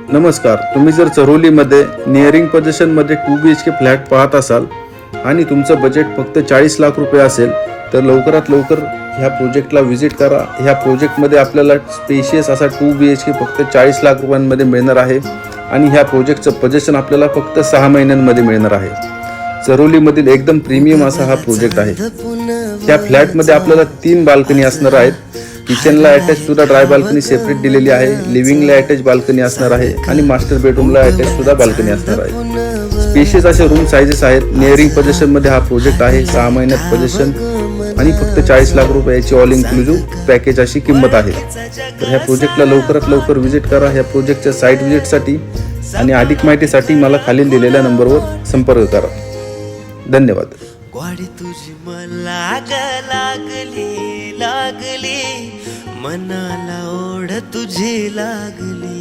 नमस्कार. तुम्ही जर चरोलीमध्ये निअरिंग पोझिशनमध्ये 2 BHK फ्लॅट पाहत असाल आणि तुमचं बजेट फक्त 40 लाख रुपये असेल तर लवकरात लवकर ह्या प्रोजेक्टला व्हिजिट करा. ह्या प्रोजेक्टमध्ये आपल्याला स्पेशियस असा 2 BHK फक्त 40 लाख रुपयांमध्ये मिळणार आहे आणि ह्या प्रोजेक्टचं पोझिशन आपल्याला फक्त 6 महिन्यांमध्ये मिळणार आहे. चरोलीमधील एकदम प्रीमियम असा हा प्रोजेक्ट आहे. ह्या फ्लॅटमध्ये आपल्याला 3 बाल्कनी असणार आहेत. किचनला अटॅच सुद्धा ड्राय बाल्कनी सेपरेट दिलेली आहे. लिव्हिंगला अटॅच बाल्कनी असणार आहे आणि मास्टर बेडरूमला अटॅच सुद्धा बाल्कनी असणार आहे. स्पेशियस असे रूम साइजेस आहेत. निअरिंग पोझिशनमध्ये हा प्रोजेक्ट आहे. 6 महिन्यात पोझिशन आणि फक्त 40 लाख रुपयाची ऑल इन्क्लुझिव्ह पॅकेज अशी किंमत आहे. तर ह्या प्रोजेक्टला लवकरात लवकर व्हिजिट करा. ह्या प्रोजेक्टच्या साईट व्हिजिटसाठी आणि अधिक माहितीसाठी मला खालील दिलेल्या नंबरवर संपर्क करा. धन्यवाद. वाडी तुझी मला लागली लागली, मनाला ओढ तुझी लागली.